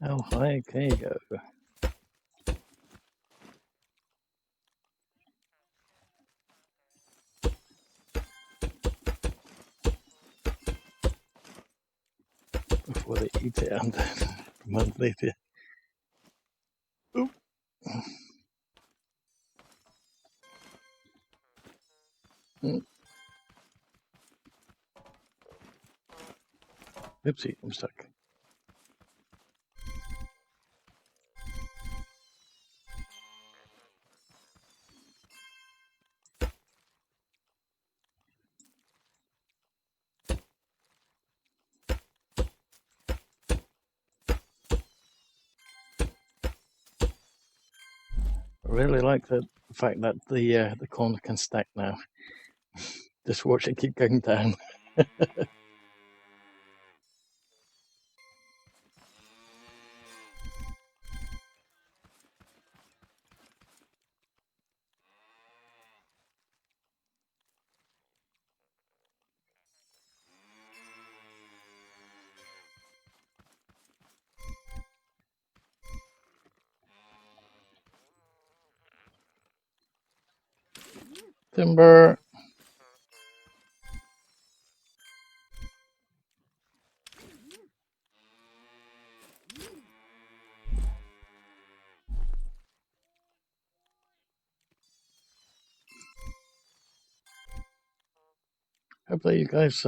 How high can you go? Before they eat it and from underneath it. Oop. Oopsie, I'm stuck. I really like the fact that the corner can stack now. Just watch it keep going down. Timber. Hopefully you guys,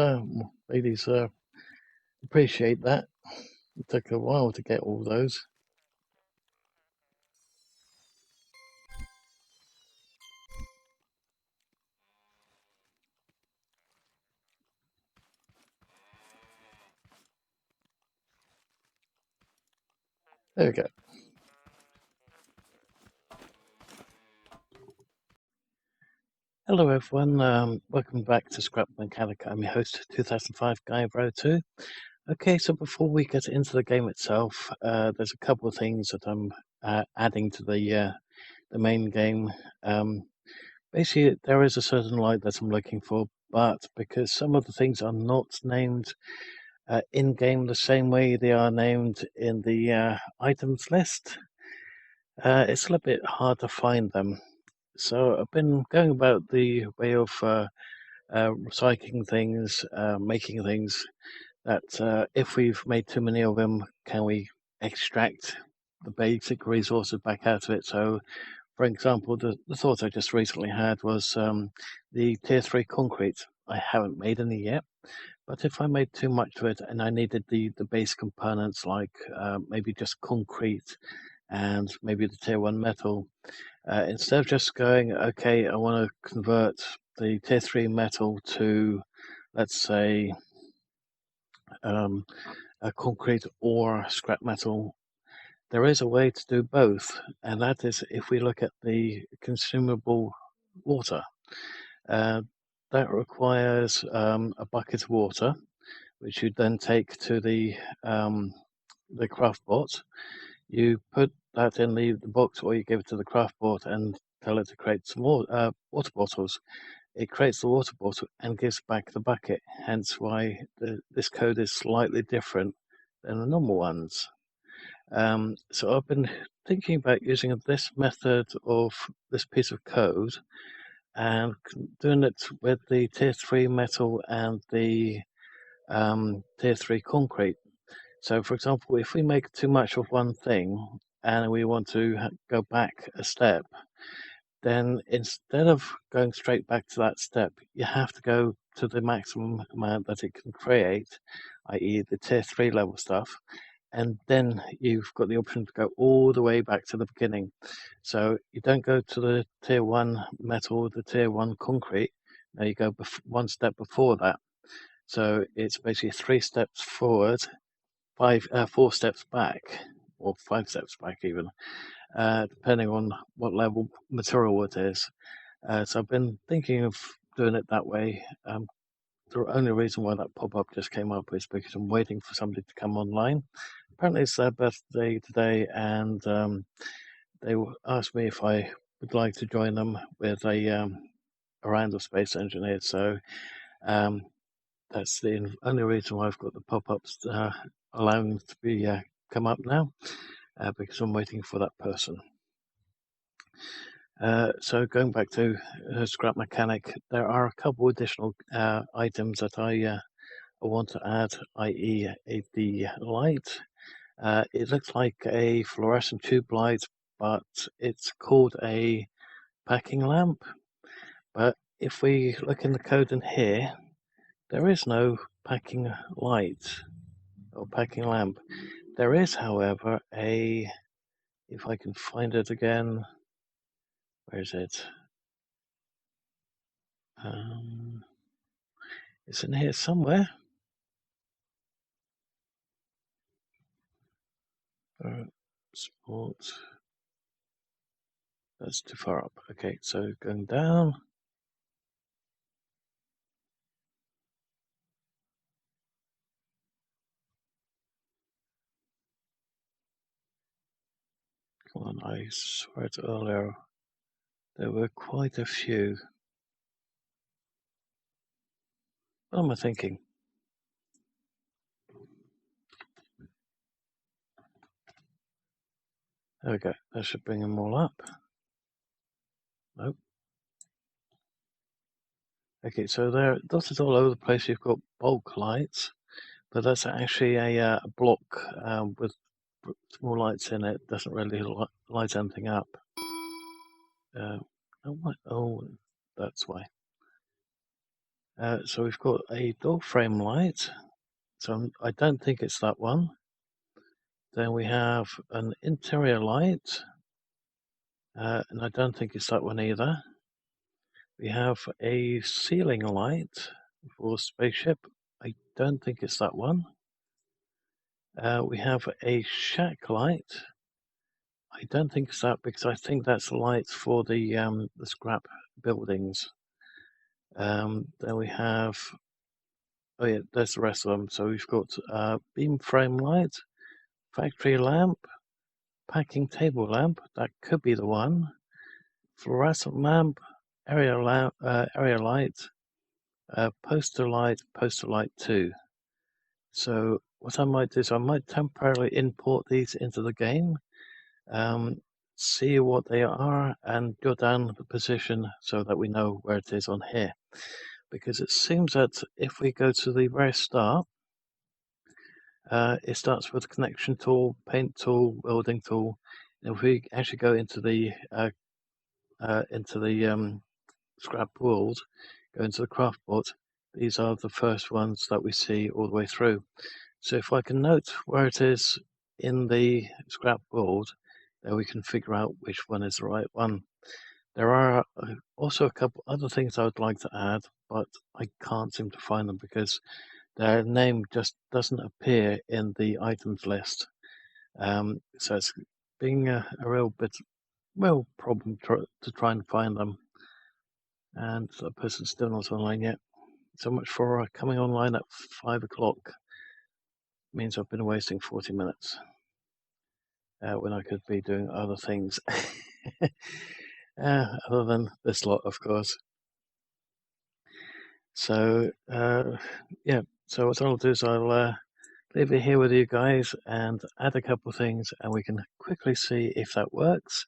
ladies, appreciate that. It took a while to get all those. There we go. Hello everyone, welcome back to Scrap Mechanic. I'm your host, 2005 Guy Bro 2. Okay, so before we get into the game itself, there's a couple of things that I'm adding to the main game. Basically, there is a certain light that I'm looking for, but because some of the things are not named in-game the same way they are named in the items list, it's a little bit hard to find them. So I've been going about the way of recycling things, making things that if we've made too many of them, can we extract the basic resources back out of it? So, for example, the thought I just recently had was the tier 3 concrete. I haven't made any yet, but if I made too much of it and I needed the base components like maybe just concrete and maybe the tier 1 metal, instead of just going, okay, I want to convert the tier 3 metal to, let's say, a concrete or scrap metal, there is a way to do both, and that is if we look at the consumable water. Uh, that requires a bucket of water, which you then take to the craftbot. You put that in the box, or you give it to the craftbot and tell it to create some more water bottles. It creates the water bottle and gives back the bucket, hence why this code is slightly different than the normal ones. So I've been thinking about using this method of this piece of code and doing it with the tier 3 metal and the tier 3 concrete. So for example, if we make too much of one thing and we want to go back a step, then instead of going straight back to that step, you have to go to the maximum amount that it can create, i.e. the tier 3 level stuff, and then you've got the option to go all the way back to the beginning. So you don't go to the tier 1 metal, the tier 1 concrete, no, you go one step before that. So it's basically 3 steps forward, 4 steps back, or 5 steps back even, depending on what level material it is. So I've been thinking of doing it that way. The only reason why that pop-up just came up is because I'm waiting for somebody to come online. Apparently it's their birthday today, and they asked me if I would like to join them with a round of Space Engineers. So that's the only reason why I've got the pop-ups allowing them to be come up now because I'm waiting for that person. So going back to scrap mechanic, there are a couple additional items that I want to add, i.e. the light. It looks like a fluorescent tube light, but it's called a packing lamp. But if we look in the code in here, there is no packing light or packing lamp. There is, however, if I can find it again, where is it? It's in here somewhere. Sport. That's too far up. Okay, so going down. Come on, I swear it earlier. There were quite a few. What am I thinking? There we go. That should bring them all up. Nope. Okay, so they're dotted all over the place. You've got bulk lights, but that's actually a block with small lights in it. Doesn't really light anything up. Oh, that's why. So we've got a door frame light. So I don't think it's that one. Then we have an interior light, and I don't think it's that one either. We have a ceiling light for spaceship. I don't think it's that one. We have a shack light. I don't think it's that because I think that's lights for the scrap buildings. Then we have, oh yeah, there's the rest of them. So we've got beam frame light, factory lamp, packing table lamp. That could be the one. Fluorescent lamp, area light, poster light 2. So what I might do is I might temporarily import these into the game, see what they are, and jot down the position so that we know where it is on here. Because it seems that if we go to the very start, it starts with connection tool, paint tool, welding tool. And if we actually go into the scrap world, go into the craftbot, these are the first ones that we see all the way through. So if I can note where it is in the scrap world, then we can figure out which one is the right one. There are also a couple other things I would like to add, but I can't seem to find them because their name just doesn't appear in the items list. So it's being a real problem to try and find them. And the person's still not online yet. So much for coming online at 5 o'clock. Means I've been wasting 40 minutes when I could be doing other things. Other than this lot, of course. So, yeah. So what I'll do is I'll leave it here with you guys and add a couple of things, and we can quickly see if that works.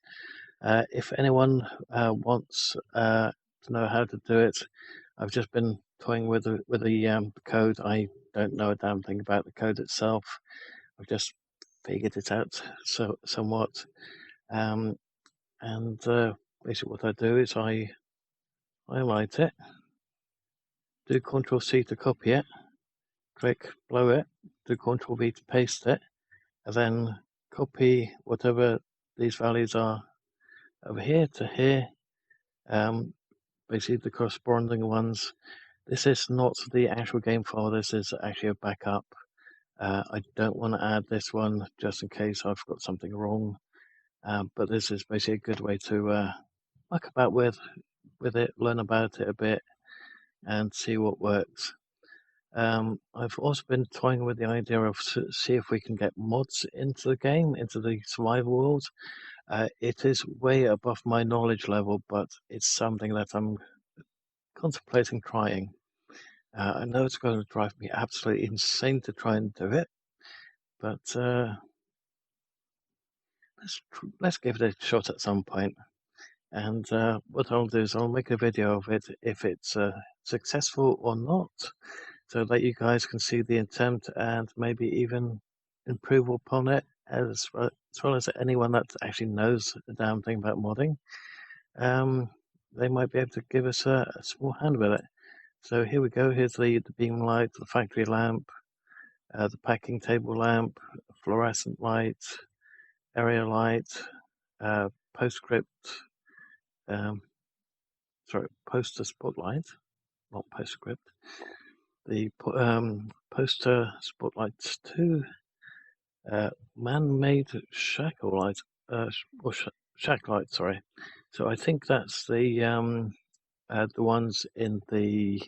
If anyone wants to know how to do it, I've just been toying with the code. I don't know a damn thing about the code itself. I've just figured it out somewhat. And basically what I do is I highlight it, do Ctrl+C to copy it, click below it, do Ctrl+V to paste it, and then copy whatever these values are over here to here, basically the corresponding ones. This is not the actual game file, this is actually a backup. I don't want to add this one just in case I've got something wrong, but this is basically a good way to muck about with it, learn about it a bit, and see what works. I've also been toying with the idea of see if we can get mods into the game, into the survival world. It is way above my knowledge level, but it's something that I'm contemplating trying. I know it's going to drive me absolutely insane to try and do it, but let's give it a shot at some point. And what I'll do is I'll make a video of it if it's successful or not, so that you guys can see the attempt and maybe even improve upon it, as well as anyone that actually knows the damn thing about modding. They might be able to give us a small hand with it. So here we go. Here's the beam light, the factory lamp, the packing table lamp, fluorescent light, area light, postscript, poster spotlight, not postscript. The poster spotlights 2, man-made shackle light, or shack light, sorry. So I think that's the ones in the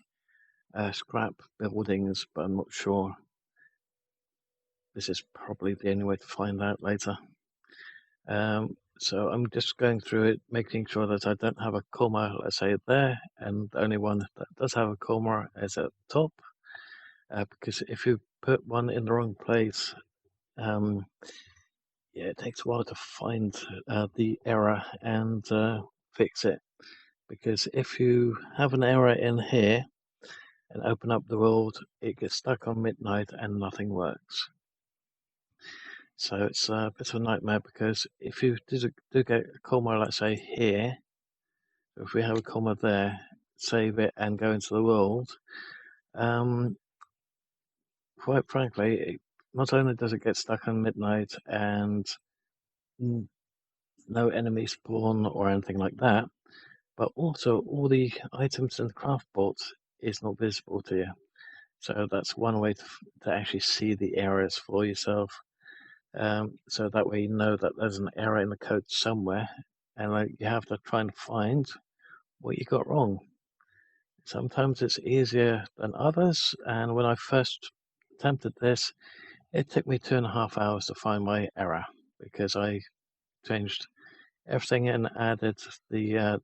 scrap buildings, but I'm not sure. This is probably the only way to find out later. So I'm just going through it, making sure that I don't have a comma, let's say there, and the only one that does have a comma is at the top. Because if you put one in the wrong place, yeah, it takes a while to find the error and fix it. Because if you have an error in here and open up the world, it gets stuck on midnight and nothing works. So it's a bit of a nightmare, because if you do get a comma, let's say here, if we have a comma there, save it and go into the world, quite frankly, not only does it get stuck on midnight and no enemy spawn or anything like that, but also all the items in the craftbot is not visible to you. So that's one way to actually see the errors for yourself. So that way you know that there's an error in the code somewhere, and you have to try and find what you got wrong. Sometimes it's easier than others, and when I first attempted this, it took me 2.5 hours to find my error, because I changed everything and added the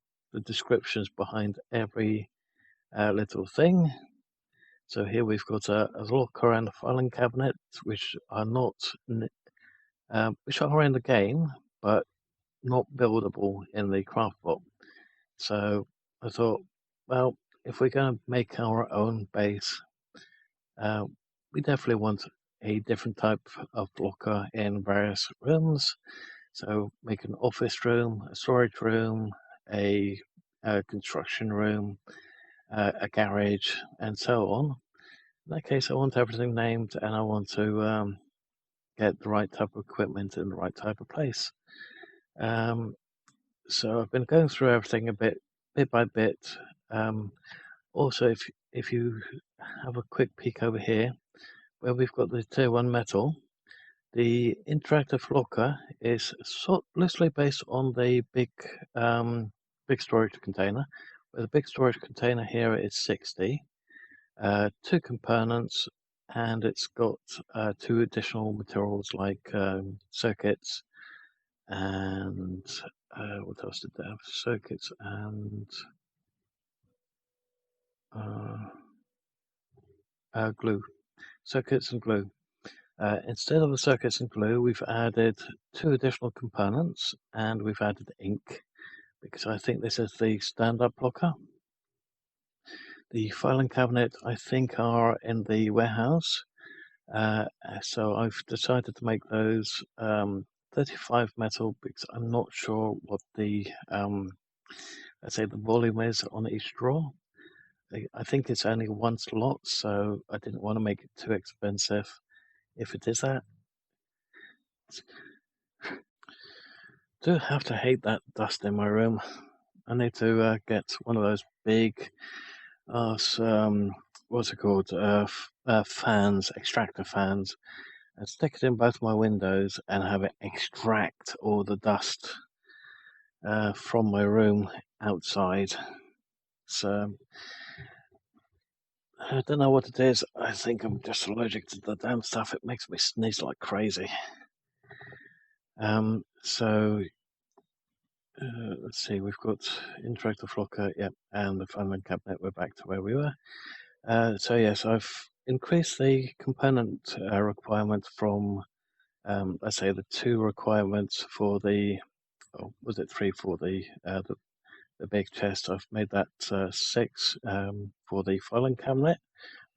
descriptions behind every little thing. So here we've got a locker and a filing cabinet, which are not which are in the game, but not buildable in the craftbot. So I thought, well, if we're going to make our own base, we definitely want a different type of locker in various rooms. So make an office room, a storage room, a construction room, a garage, and so on. In that case, I want everything named, and I want to get the right type of equipment in the right type of place. So I've been going through everything a bit by bit. Also, if you have a quick peek over here, where we've got the tier 1 metal, the interactive locker is loosely based on the big storage container. Where the big storage container here is 60, 2 components, and it's got 2 additional materials like circuits and what else did they have? Circuits and glue. Circuits and glue. Instead of the circuits and glue, we've added 2 additional components, and we've added ink, because I think this is the stand-up blocker. The filing cabinet, I think, are in the warehouse. So I've decided to make those 35 metal, because I'm not sure what the let's say the volume is on each drawer. I think it's only 1 slot, so I didn't want to make it too expensive. If it is that, do have to hate that dust in my room. I need to get one of those big, what's it called, fans, extractor fans, and stick it in both my windows and have it extract all the dust from my room outside. So I don't know what it is. I think I'm just allergic to the damn stuff. It makes me sneeze like crazy. So let's see. We've got interactive locker, yep, and the filing cabinet. We're back to where we were. So yes, I've increased the component requirement from let's say the 2 requirements for the, or was it 3 for the big chest? I've made that 6 for the filing cabinet,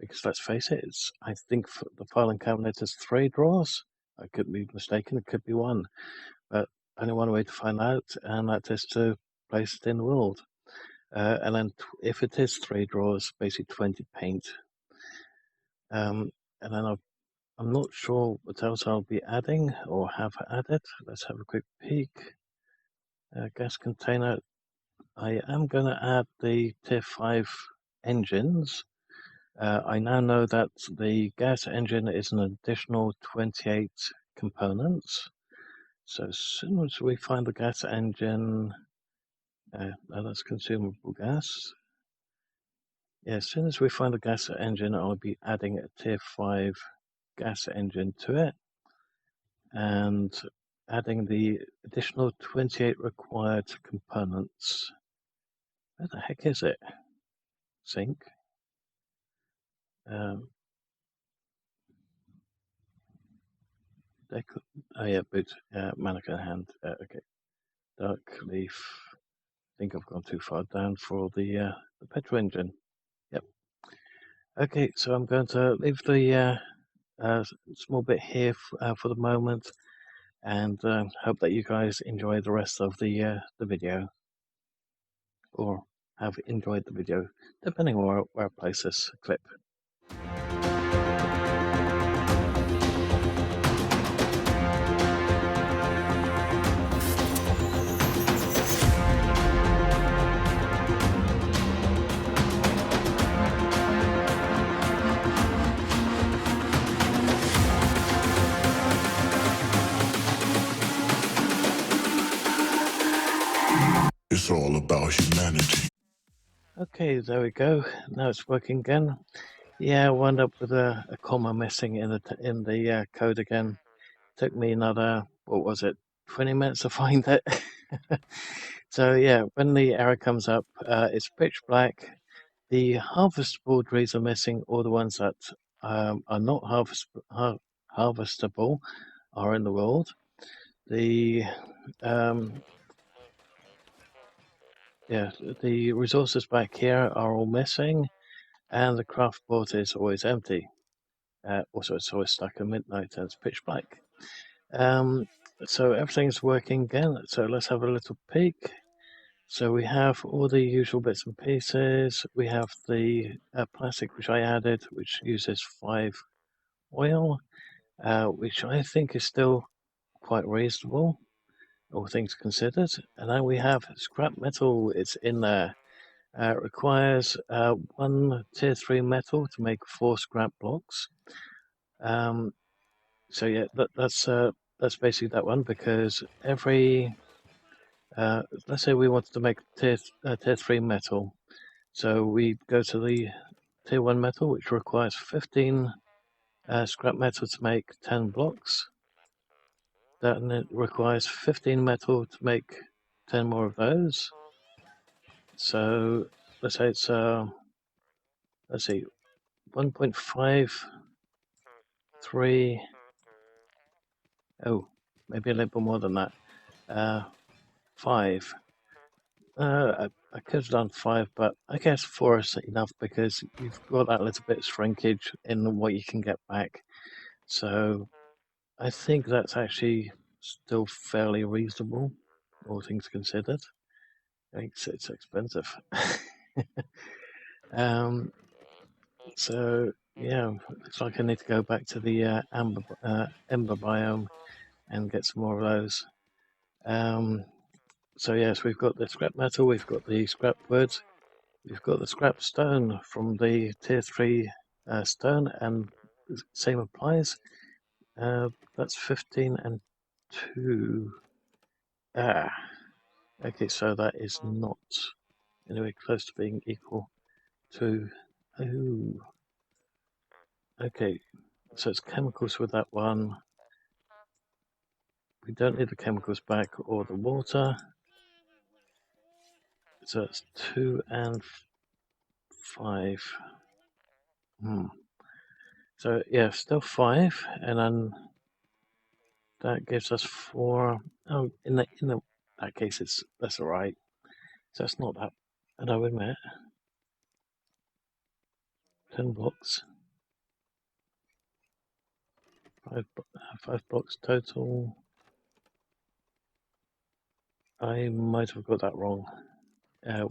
because let's face it, I think the filing cabinet is 3 drawers. I could be mistaken, it could be 1, but only one way to find out, and that is to place it in the world. And then if it is 3 drawers, basically 20 paint. And then I'm not sure what else I'll be adding or have added. Let's have a quick peek. Gas container. I am going to add the Tier 5 engines. I now know that the gas engine is an additional 28 components. So as soon as we find the gas engine, that's consumable gas. Yeah, as soon as we find the gas engine, I'll be adding a Tier 5 gas engine to it and adding the additional 28 required components. Where the heck is it? Sync. Oh yeah, boot, mannequin hand. Okay, dark leaf. I think I've gone too far down for the petrol engine. Yep. Okay, so I'm going to leave the small bit here for the moment, and hope that you guys enjoy the rest of the video, or have enjoyed the video, depending on where I place this clip. It's all about humanity. Okay, there we go. Now it's working again. Yeah, I wound up with a comma missing in the code again. Took me another, what was it, 20 minutes to find it. So yeah, when the error comes up, it's pitch black. The harvestable trees are missing. All the ones that are not harvestable are in the world. The the resources back here are all missing, and the craft bot is always empty. Also, it's always stuck at midnight and it's pitch black. So everything's working again. So let's have a little peek. So we have all the usual bits and pieces. We have the plastic which I added, which uses 5 oil, which I think is still quite reasonable, all things considered. And then we have scrap metal. It's in there. It requires 1 tier 3 metal to make 4 scrap blocks. So yeah, that's basically that one, because every let's say we wanted to make tier 3 metal, so we go to the tier 1 metal, which requires 15 scrap metal to make 10 blocks. Then it requires 15 metal to make 10 more of those. So let's say it's 1.53. Oh, maybe a little bit more than that. 5. I could have done 5, but I guess 4 is enough, because you've got that little bit of shrinkage in what you can get back. So I think that's actually still fairly reasonable, all things considered. It's expensive. So yeah, looks like I need to go back to the ember biome and get some more of those. So yes, we've got the scrap metal, we've got the scrap wood, we've got the scrap stone from the tier 3 stone, and the same applies. That's 15 and 2. Okay, so that is not anywhere close to being equal to. Oh, okay, so it's chemicals with that one. We don't need the chemicals back or the water. So it's 2 and 5. So yeah, still 5, and then that gives us 4. Oh, in that case, that's all right. So it's not that. And I would admit, 10 blocks, 5 blocks total. I might have got that wrong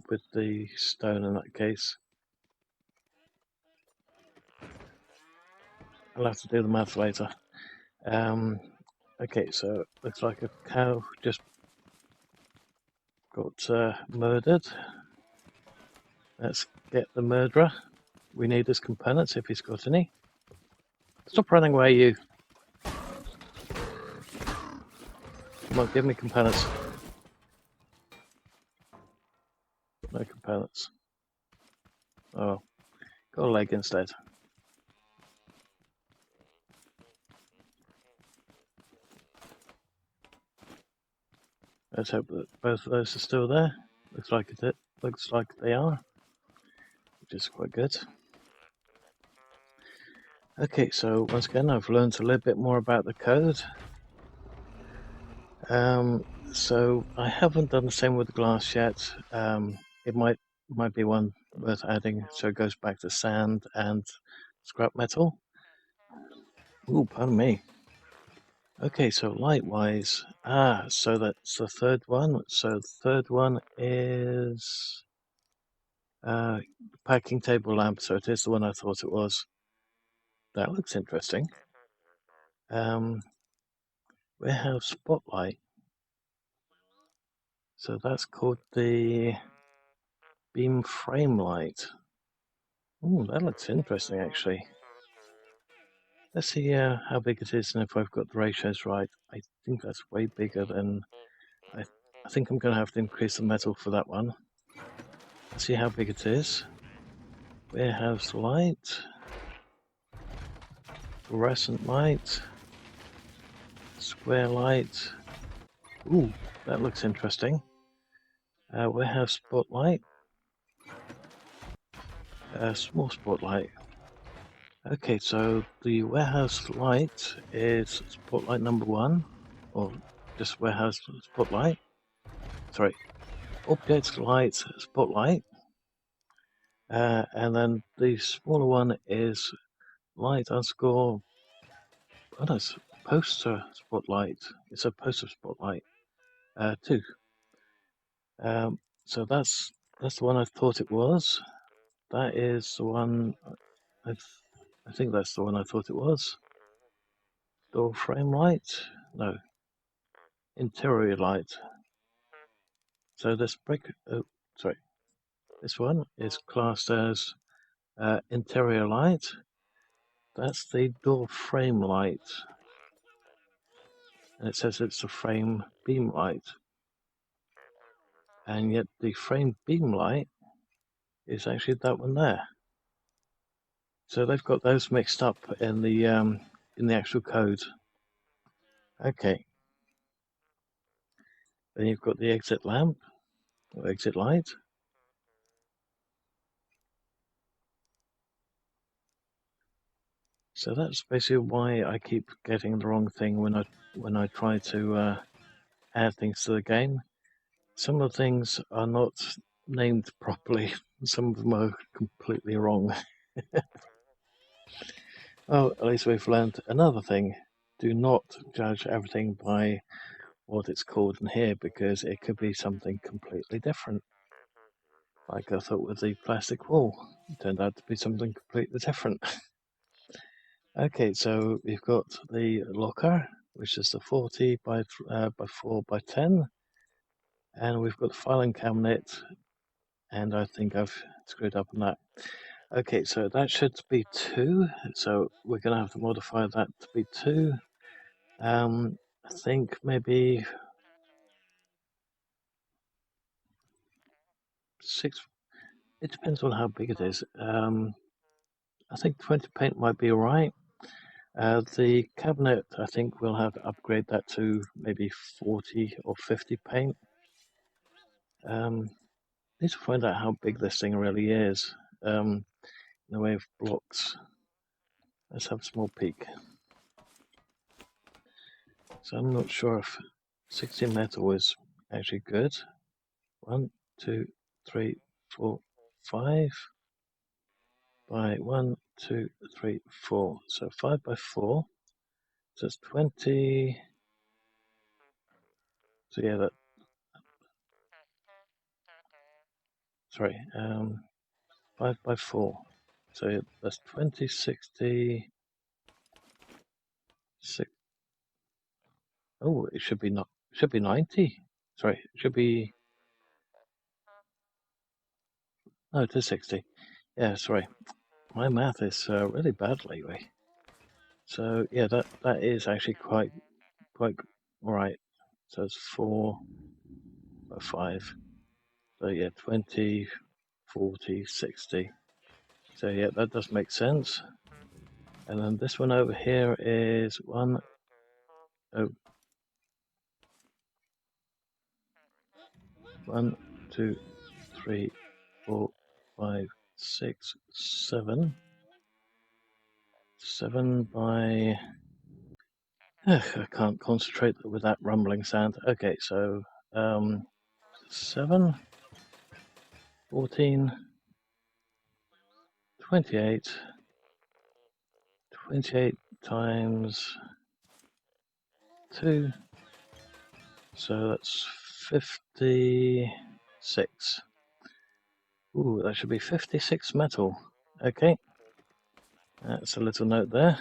with the stone in that case. I'll have to do the math later. Okay, so looks like a cow just got murdered. Let's get the murderer. We need his components if he's got any. Stop running away, you. Come on, give me components. No components. Oh, got a leg instead. Let's hope that both of those are still there. Looks like it. Looks like they are, which is quite good. Okay, so once again, I've learned a little bit more about the code. So I haven't done the same with the glass yet. It might be one worth adding, so it goes back to sand and scrap metal. Ooh, pardon me. Okay, so light-wise, so that's the third one. So the third one is packing table lamp. So it is the one I thought it was. That looks interesting. Warehouse spotlight. So that's called the beam frame light. Ooh, that looks interesting, actually. Let's see how big it is and if I've got the ratios right. I think that's way bigger than... I think I'm going to have to increase the metal for that one. Let's see how big it is. Warehouse light. Fluorescent light. Square light. Ooh, that looks interesting. Warehouse spotlight. Small spotlight. Okay, so the warehouse light is spotlight number 1, or just warehouse spotlight. Sorry, object light spotlight. And then the smaller one is light underscore, oh no, it's poster spotlight. It's a poster spotlight, 2. So that's the one I thought it was. That is the one, I think that's the one I thought it was. Door frame light? No. Interior light. So this this one is classed as interior light. That's the door frame light. And it says it's a frame beam light. And yet the frame beam light is actually that one there. So they've got those mixed up in the actual code. Okay. Then you've got the exit lamp or exit light. So that's basically why I keep getting the wrong thing when I try to add things to the game. Some of the things are not named properly. Some of them are completely wrong. Well, at least we've learned another thing. Do not judge everything by what it's called in here, because it could be something completely different. Like I thought with the plastic wall, it turned out to be something completely different. Okay, so we've got the locker, which is the 40 by 4 by 10, and we've got the filing cabinet, and I think I've screwed up on that. Okay, so that should be 2, so we're going to have to modify that to be 2. I think maybe 6. It depends on how big it is. I think 20 paint might be alright. The cabinet, I think we'll have to upgrade that to maybe 40 or 50 paint. Need to find out how big this thing really is in the way of blocks. Let's have a small peek. So I'm not sure if 60 metal is actually good. 1, 2, 3, 4, 5 by 1, 2, 3, 4. So 5 by 4. So it's 20. So yeah, that. Sorry, 5 by 4. So that's 20, 60. Oh, it should be not. Should be 90. Sorry, it should be. No, it is 60. Yeah, sorry. My math is really bad lately. So yeah, that is actually quite all right. So it's 4 by 5. So yeah, 20, 40, 60. So yeah, that does make sense. And then this one over here is 1, 2, 3, 4, 5, 6, 7. 7 by. I can't concentrate with that rumbling sound. Okay, so 7, 14, 28, 28 times 2, so that's 56. Ooh, that should be 56 metal. Okay, that's a little note there.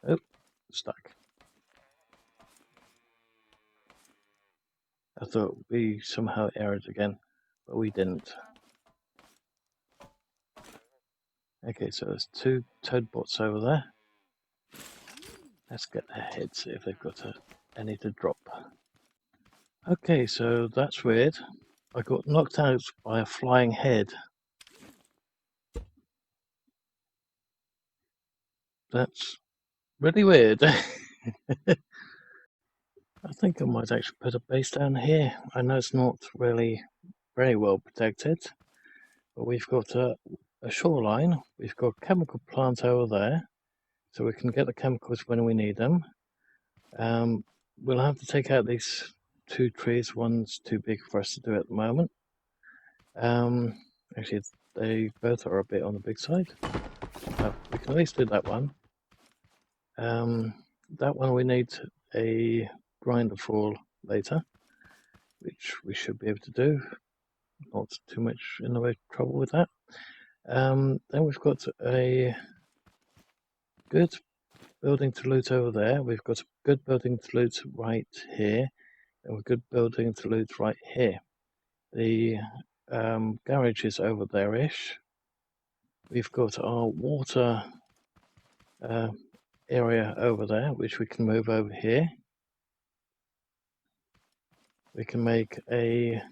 Oh, stuck. I thought we somehow errored again, but we didn't. Okay, so there's 2 toad bots over there. Let's get their heads, see if they've got any to drop. Okay, so that's weird. I got knocked out by a flying head. That's really weird. I think I might actually put a base down here. I know it's not really very well protected, but we've got a shoreline. We've got a chemical plant over there, so we can get the chemicals when we need them. We'll have to take out these 2 trees. One's too big for us to do at the moment. Actually, they both are a bit on the big side. We can at least do that one. That one we need a grinder for later, which we should be able to do. Not too much in the way of trouble with that. Then we've got a good building to loot over there. We've got a good building to loot right here, and a good building to loot right here. The garage is over there-ish. We've got our water area over there, which we can move over here. We can make a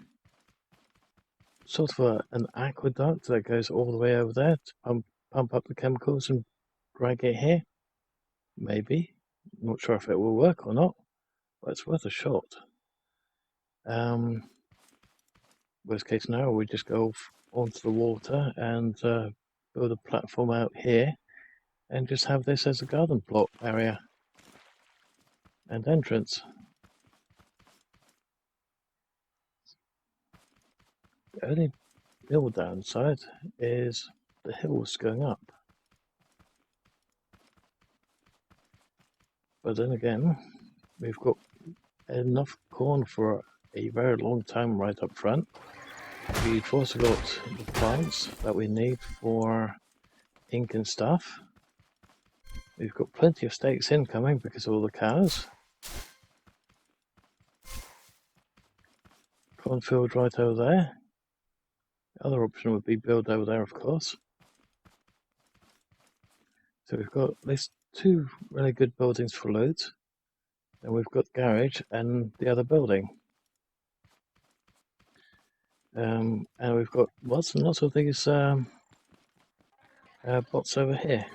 sort of an aqueduct that goes all the way over there to pump up the chemicals and drag it here. Maybe. Not sure if it will work or not, but it's worth a shot. Worst case scenario, we just go onto the water and build a platform out here and just have this as a garden plot area and entrance. The only real downside is the hills going up. But then again, we've got enough corn for a very long time right up front. We've also got the plants that we need for ink and stuff. We've got plenty of steaks incoming because of all the cows. Cornfield right over there. The other option would be build over there, of course. So we've got at least 2 really good buildings for loot. And we've got the garage and the other building. And we've got lots and lots of these bots over here.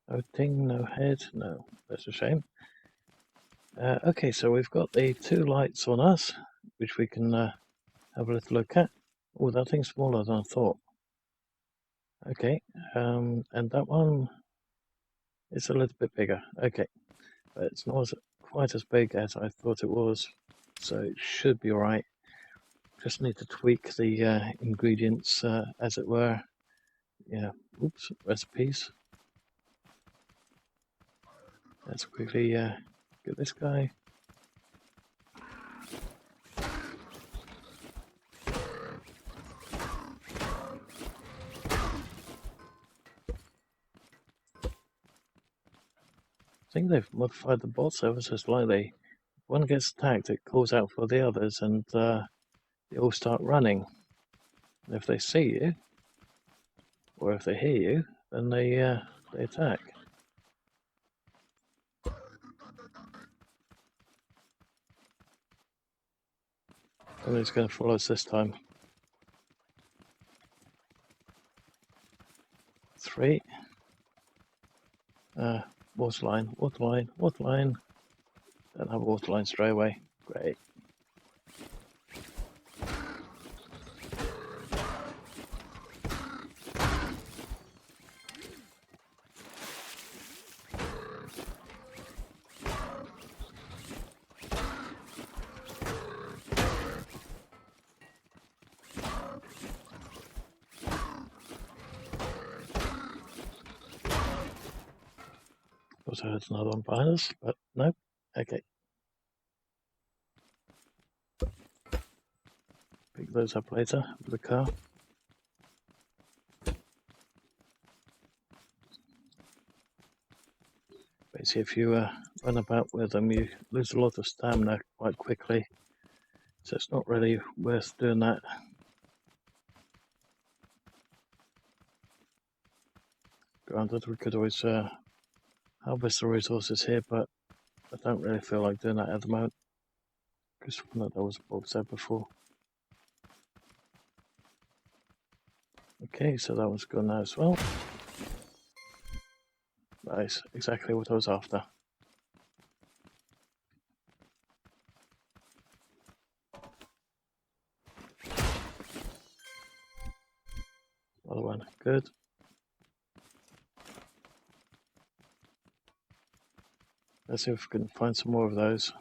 No ting, no head, no, that's a shame. Okay, so we've got the 2 lights on us, which we can have a little look at. Oh, that thing's smaller than I thought. Okay, and that one is a little bit bigger. Okay, but it's not quite as big as I thought it was, so it should be alright. Just need to tweak the ingredients, as it were. Yeah, oops, recipes. Let's quickly get this guy. I think they've modified the bot services slightly. If one gets attacked, it calls out for the others, and they all start running. And if they see you, or if they hear you, then they attack. Somebody's going to follow us this time. 3. Waterline, waterline, waterline. Don't have a waterline straight away. Great. Also, there's another one behind us, but no. Okay. Pick those up later with the car. Basically, if you run about with them, you lose a lot of stamina quite quickly. So it's not really worth doing that. Granted, we could always harvest the resources here, but I don't really feel like doing that at the moment. Because there was a box there before. Okay, so that one's gone now as well. Nice, exactly what I was after. Another one, good. Let's see if we can find some more of those.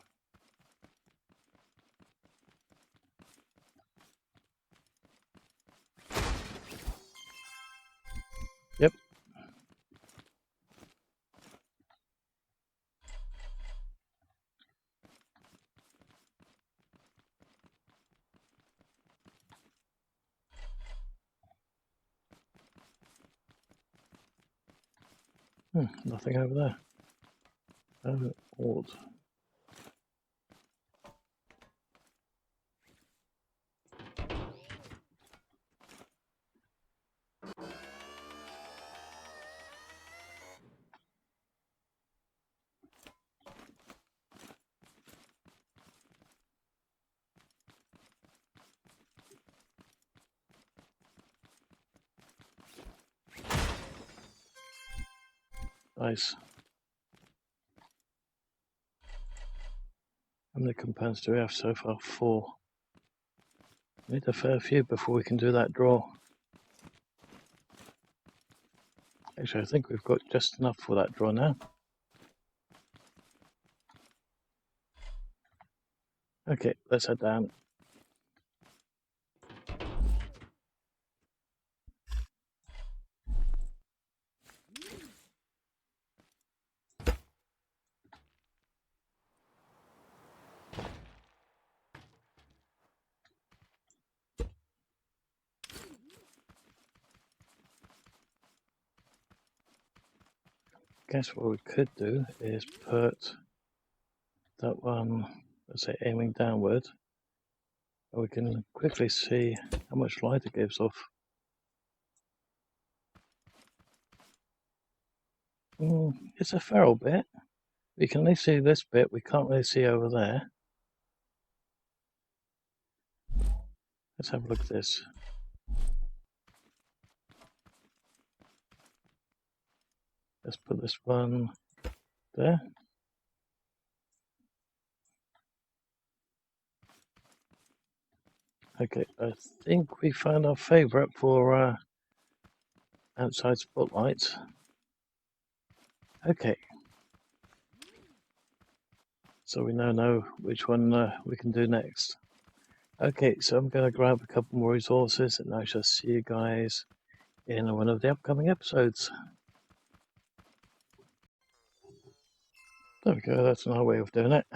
Yep. Nothing over there. Oh, odd. Nice. How many components do we have so far? 4. Need a fair few before we can do that draw. Actually, I think we've got just enough for that draw now. Okay, let's head down. Guess what we could do is put that one, let's say, aiming downward. And we can quickly see how much light it gives off. It's a feral bit. We can only see this bit, we can't really see over there. Let's have a look at this. Let's put this one there. Okay, I think we found our favourite for outside spotlight. Okay. So we now know which one we can do next. Okay, so I'm going to grab a couple more resources and I shall see you guys in one of the upcoming episodes. There we go, that's another way of doing it.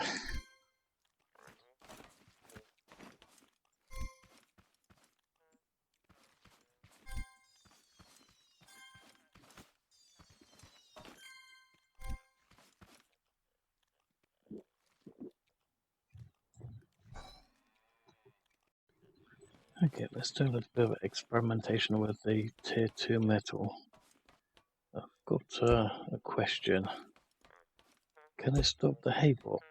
Okay, let's do a little bit of experimentation with the tier 2 metal. I've got a question. Can I stop the hay bot?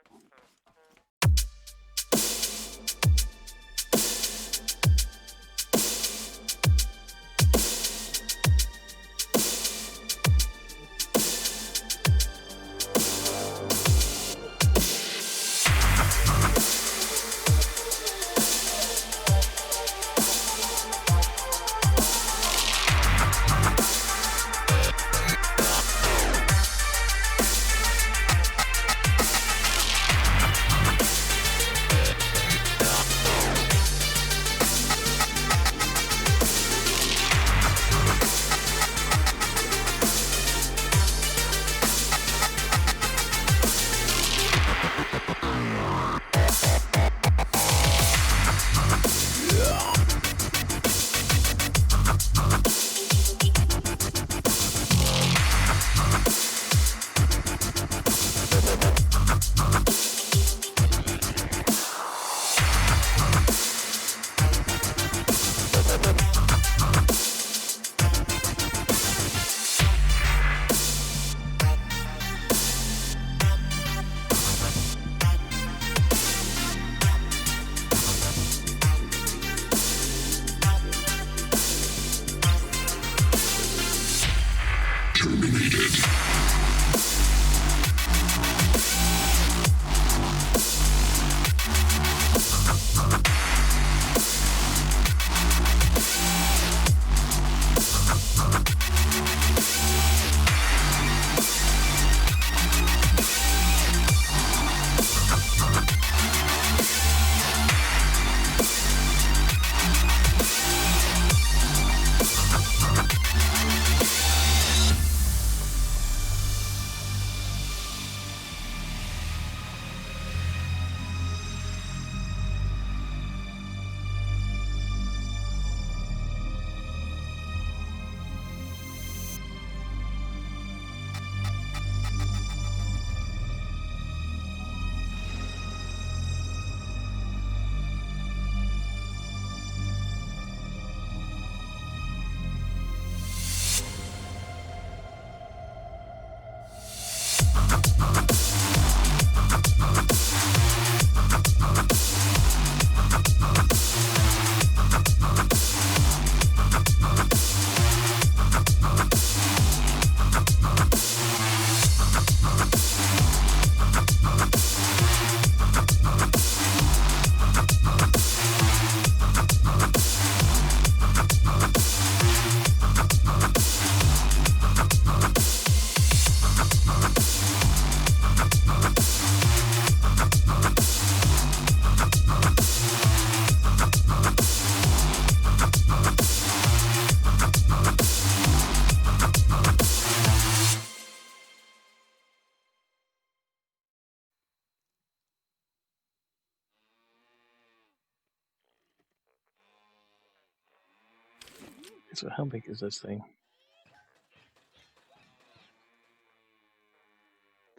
So how big is this thing?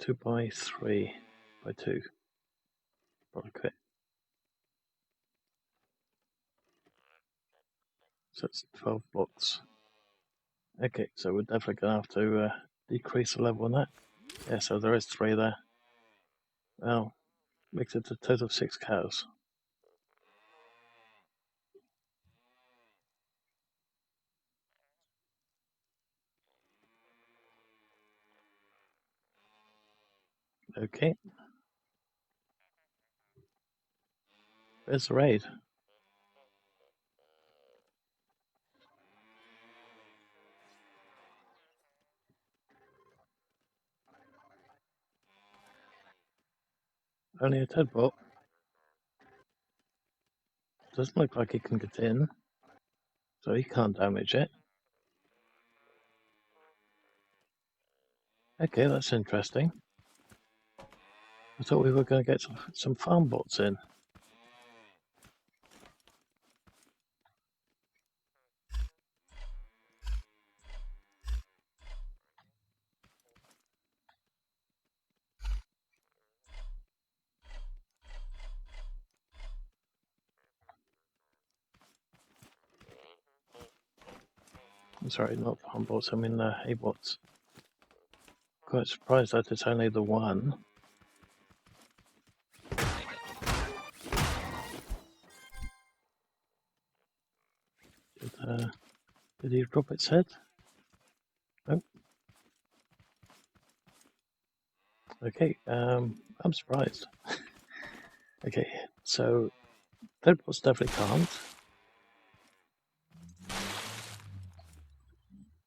2 by 3 by 2. Probably quit. So it's 12 blocks. Okay, so we're definitely going to have to decrease the level on that. Yeah, so there is 3 there. Well, makes it a total of 6 cows. Okay. Where's the raid? Only a tadpole. Doesn't look like he can get in, so he can't damage it. Okay, that's interesting. I thought we were going to get some farm bots in. Sorry, not farm bots, I mean hay bots. Quite surprised that it's only the one. Did he drop its head? Nope. Okay, I'm surprised. Okay, so tadpoles definitely can't.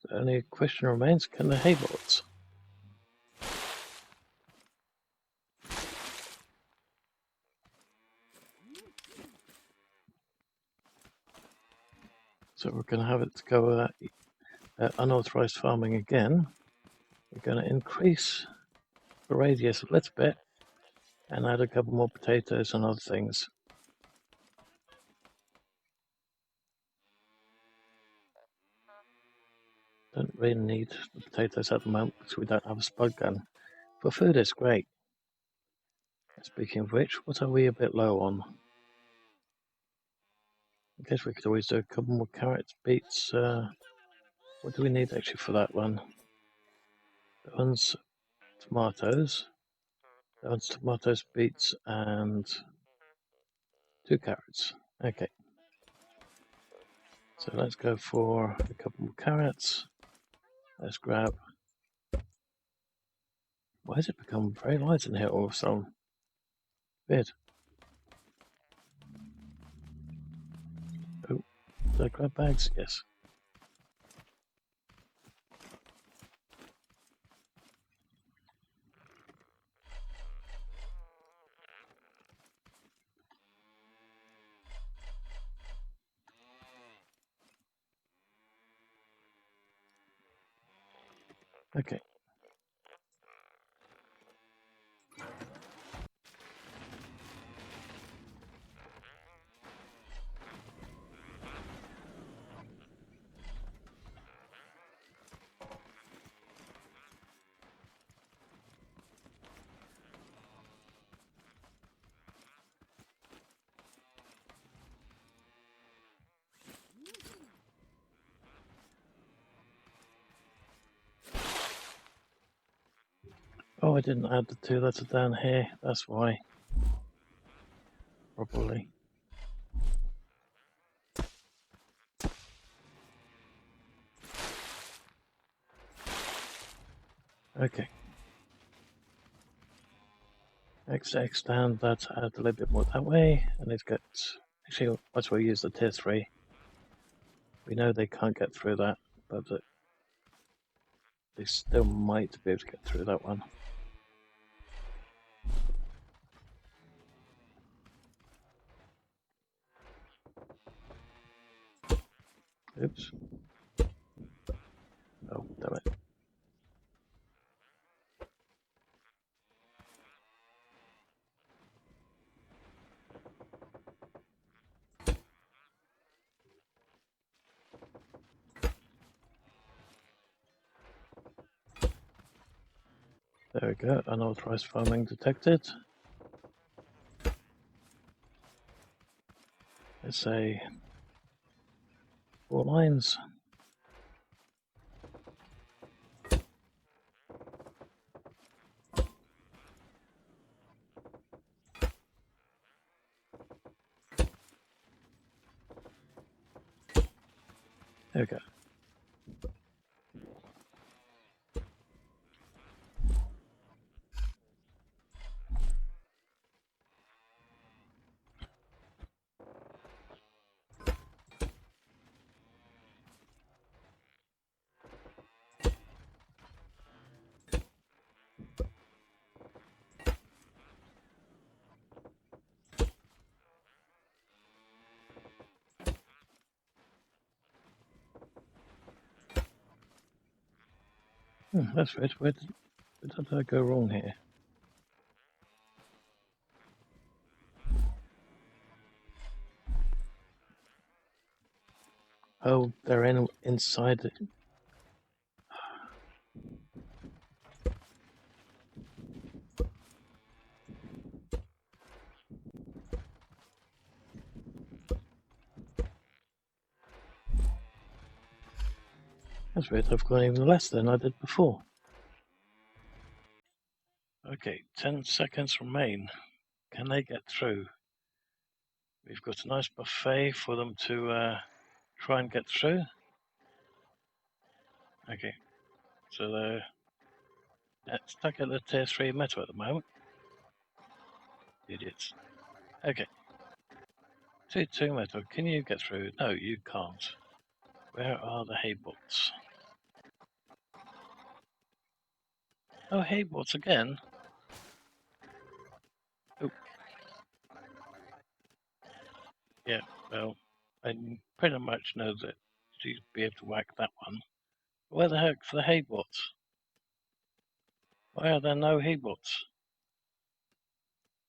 The only question remains, can the hay bots? So we're going to have it go unauthorized farming again. We're going to increase the radius a little bit and add a couple more potatoes and other things. Don't really need the potatoes at the moment because we don't have a spud gun. For food, it's great. Speaking of which, what are we a bit low on? I guess we could always do a couple more carrots, beets. What do we need actually for that one? That one's tomatoes. That one's tomatoes, beets, and 2 carrots. Okay. So let's go for a couple more carrots. Let's grab. Why has it become very light in here all of a sudden? Weird. Oh, did I grab bags? Yes. Okay. Oh, I didn't add the 2 that are down here. That's why. Probably. Okay. Extend that, add a little bit more that way, and it's got. Actually, might as well use the tier 3. We know they can't get through that, but they still might be able to get through that one. Oops. Oh, damn it. There we go, unauthorized farming detected. Let's say 4 lines. There we go. That's weird. Where did I go wrong here? Oh, they're inside it. That's weird. I've got even less than I did before. Okay, 10 seconds remain. Can they get through? We've got a nice buffet for them to try and get through. Okay, so they're stuck at the tier 3 metal at the moment. Idiots. Okay. Tier 2 metal, can you get through? No, you can't. Where are the hay bots? Oh, hay bots again? Oh. Yeah, well, I pretty much know that you'd be able to whack that one. Where the heck's the hay bots? Why are there no hay bots?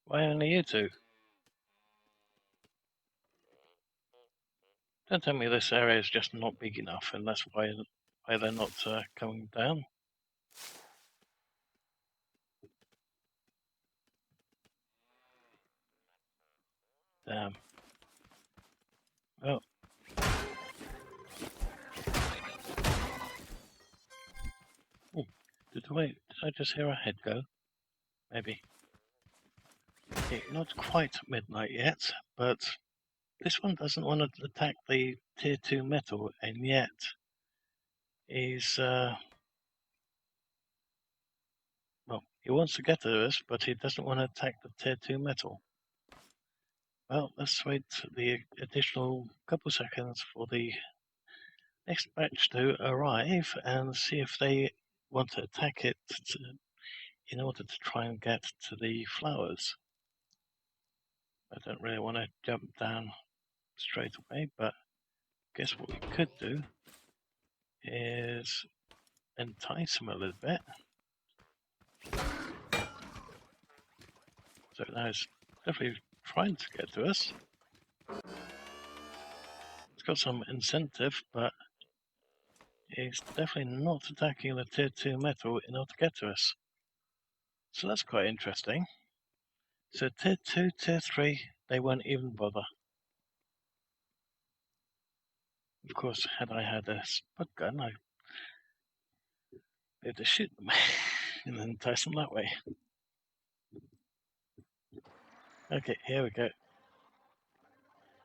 Why only you two? Don't tell me this area is just not big enough, and that's why they're not coming down. Damn. Well. Oh, did I just hear a head go? Maybe. Okay, not quite midnight yet, but this one doesn't want to attack the tier 2 metal, and yet he's well, he wants to get to us, but he doesn't want to attack the tier 2 metal. Well, let's wait the additional couple seconds for the next batch to arrive and see if they want to attack it in order to try and get to the flowers. I don't really want to jump down straight away, but I guess what we could do is entice him a little bit. So now it's definitely trying to get to us. It's got some incentive, but it's definitely not attacking the tier 2 metal in order to get to us. So that's quite interesting. So tier 2, tier 3, they won't even bother. Of course, had I had a spud gun, I'd be able to shoot them and then entice them that way. Okay, here we go.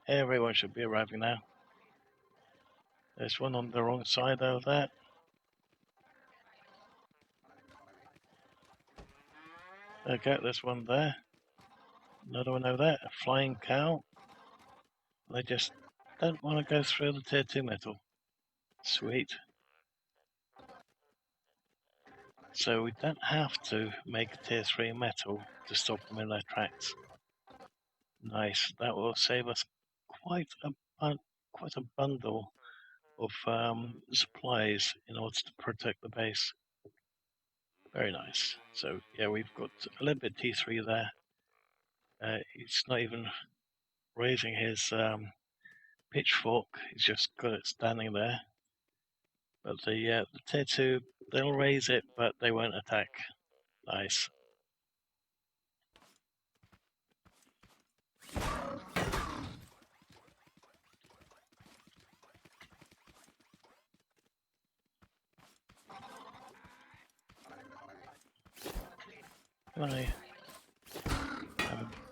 Everyone should be arriving now. There's one on the wrong side over there. Okay, there's one there. Another one over there, a flying cow. They just don't want to go through the tier 2 metal. Sweet. So we don't have to make tier 3 metal to stop them in their tracks. Nice. That will save us quite a bundle of supplies in order to protect the base. Very nice. So yeah, we've got a little bit T3 there. He's not even raising his pitchfork. He's just got it standing there. But the tier 2, they'll raise it, but they won't attack. Nice. Can I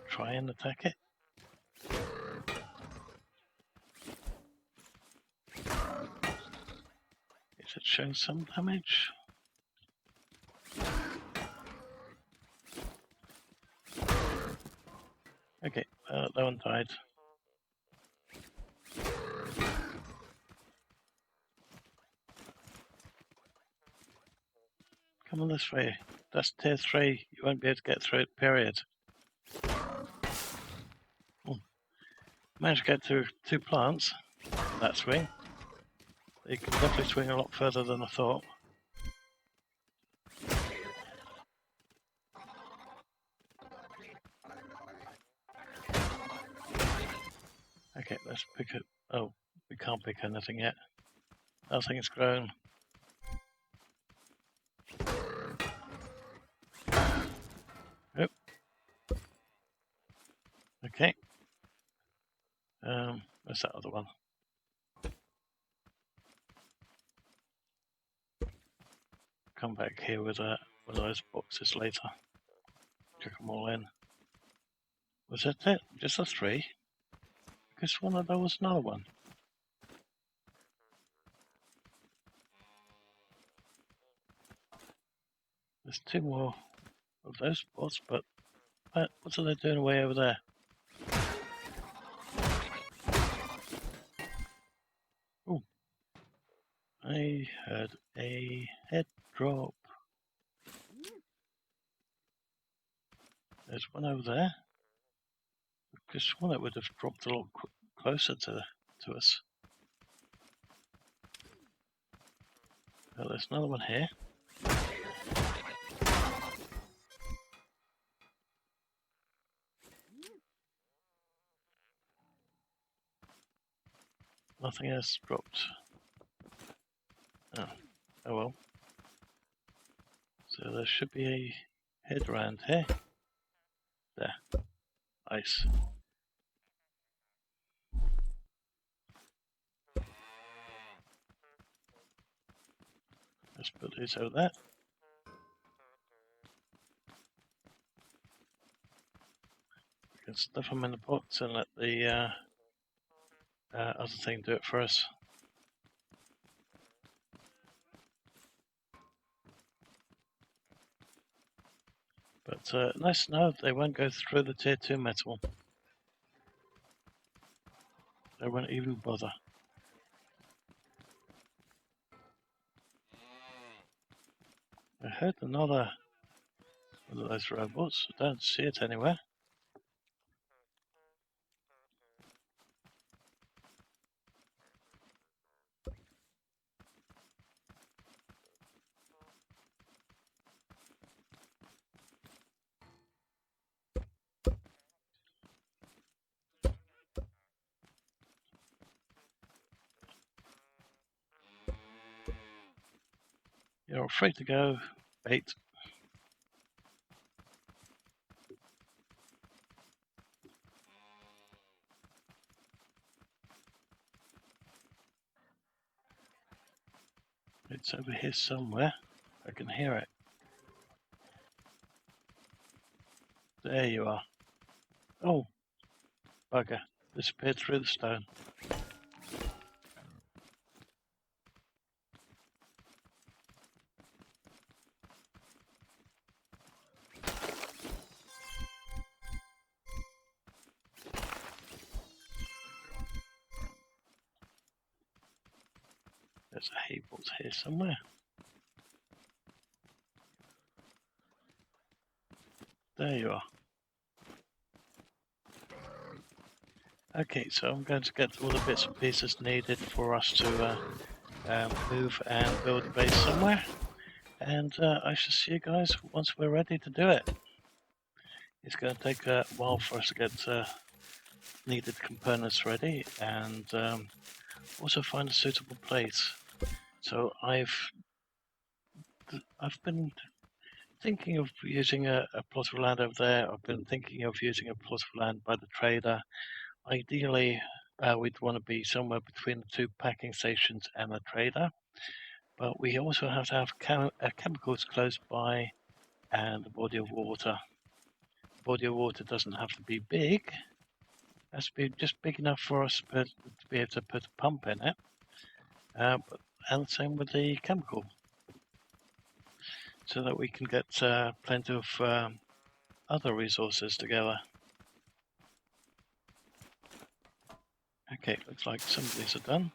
try and attack it? Is it showing some damage? Okay, that one died. Come on this way. That's tier 3. You won't be able to get through it, period. Oh. Managed to get to 2 plants. That swing. They can definitely swing a lot further than I thought. pick it. Oh, we can't pick anything yet. Nothing's grown. Yep. Okay. Where's that other one? Come back here with one of those boxes later. Check them all in. Was that it? Just the 3? Because one of those was another one. There's 2 more of those spots, but what are they doing way over there? Oh, I heard a head drop. There's one over there. Because one that would have dropped a lot closer to us. Oh, there's another one here. Nothing else dropped. Oh well. So there should be a head around here. There. Nice. Let's put these over there. We can stuff them in the box and let the other thing do it for us. But nice to know they won't go through the tier 2 metal. They won't even bother. I heard another one of those robots. I don't see it anywhere. You're free to go, bait. It's over here somewhere. I can hear it. There you are. Oh, bugger. Disappeared through the stone. There's a hay bolt here somewhere. There you are. Okay, so I'm going to get all the bits and pieces needed for us to move and build a base somewhere. And I shall see you guys once we're ready to do it. It's going to take a while for us to get needed components ready and also find a suitable place. So I've been thinking of using a plot of land over there. I've been thinking of using a plot of land by the trader. Ideally, we'd want to be somewhere between the 2 packing stations and the trader. But we also have to have chemicals close by and a body of water. The body of water doesn't have to be big. It has to be just big enough for us to be able to put a pump in it. And the same with the chemical. So that we can get plenty of other resources together. Okay, looks like some of these are done.